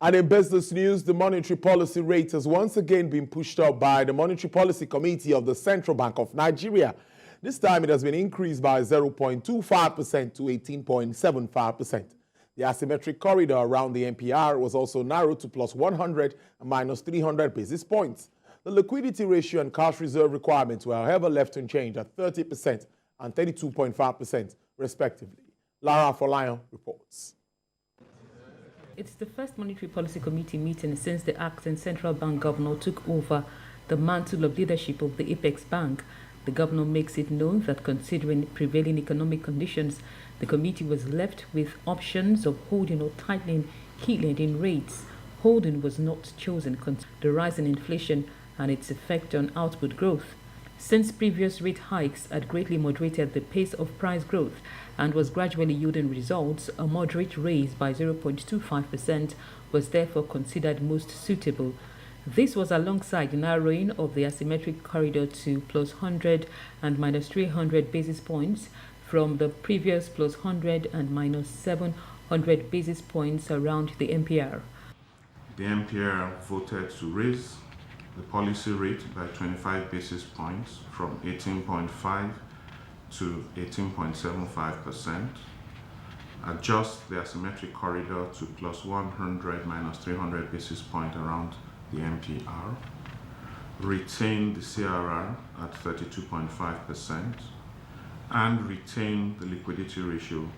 And in business news, the monetary policy rate has once again been pushed up by the Monetary Policy Committee of the Central Bank of Nigeria. This time it has been increased by 0.25% to 18.75%. The asymmetric corridor around the MPR was also narrowed to plus 100 and minus 300 basis points. The liquidity ratio and cash reserve requirements were, however, left unchanged at 30% and 32.5%, respectively. Lara Folayan reports. It's the first Monetary Policy Committee meeting since the acting central bank governor took over the mantle of leadership of the Apex Bank. The governor makes it known that considering prevailing economic conditions, the committee was left with options of holding or tightening key lending rates. Holding was not chosen considering the rise in inflation and its effect on output growth. Since previous rate hikes had greatly moderated the pace of price growth and was gradually yielding results, a moderate raise by 0.25% was therefore considered most suitable. This was alongside the narrowing of the asymmetric corridor to plus 100 and minus 300 basis points from the previous plus 100 and minus 700 basis points around the MPR. The MPR voted to raise the policy rate by 25 basis points from 18.5 to 18.75%, adjust the asymmetric corridor to plus 100 minus 300 basis points around the MPR, retain the CRR at 32.5%, and retain the liquidity ratio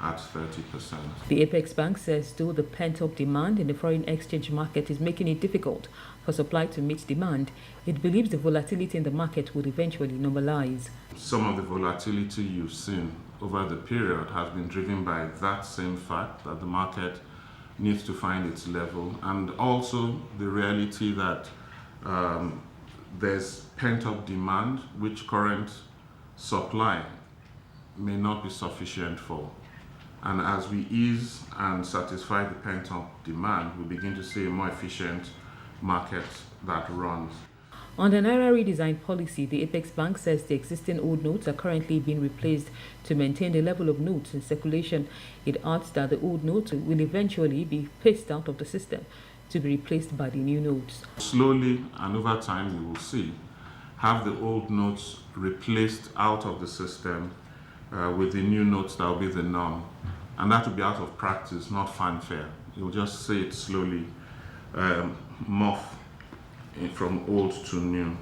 at 30%. The Apex Bank says though the pent-up demand in the foreign exchange market is making it difficult for supply to meet demand, it believes the volatility in the market would eventually normalize. Some of the volatility you've seen over the period has been driven by that same fact that the market needs to find its level, and also the reality that there's pent-up demand which current supply may not be sufficient for. And as we ease and satisfy the pent-up demand, we begin to see a more efficient market that runs. On the Naira redesign policy, the Apex Bank says the existing old notes are currently being replaced to maintain the level of notes in circulation. It adds that the old notes will eventually be phased out of the system to be replaced by the new notes. Slowly and over time, we will see have the old notes replaced out of the system with the new notes that will be the norm. And that will be out of practice, not fanfare. You'll just see it slowly morph from old to new.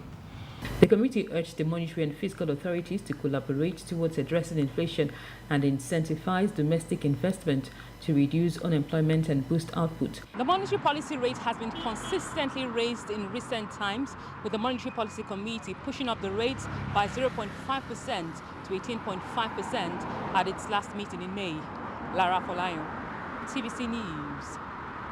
The committee urged the monetary and fiscal authorities to collaborate towards addressing inflation and incentivize domestic investment to reduce unemployment and boost output. The monetary policy rate has been consistently raised in recent times, with the Monetary Policy Committee pushing up the rates by 0.5% to 18.5% at its last meeting in May. Lara Folayan, TVC News,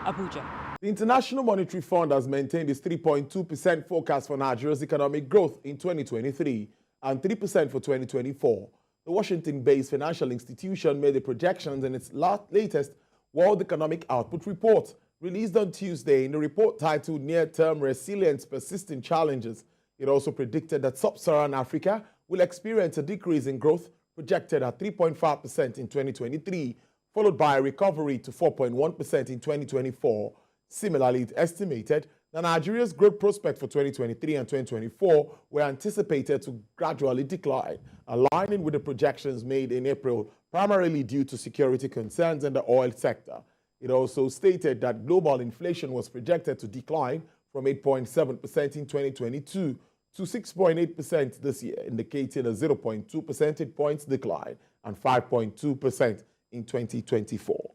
Abuja. The International Monetary Fund has maintained its 3.2% forecast for Nigeria's economic growth in 2023 and 3% for 2024. The Washington-based financial institution made the projections in its latest World Economic Output Report, released on Tuesday. In the report titled Near-Term Resilience Persisting Challenges, it also predicted that sub-Saharan Africa will experience a decrease in growth projected at 3.5% in 2023, followed by a recovery to 4.1% in 2024. Similarly, it estimated that Nigeria's growth prospects for 2023 and 2024 were anticipated to gradually decline, aligning with the projections made in April, primarily due to security concerns in the oil sector. It also stated that global inflation was projected to decline from 8.7% in 2022 to 6.8% this year, indicating a 0.2 percentage points decline, and 5.2% in 2024.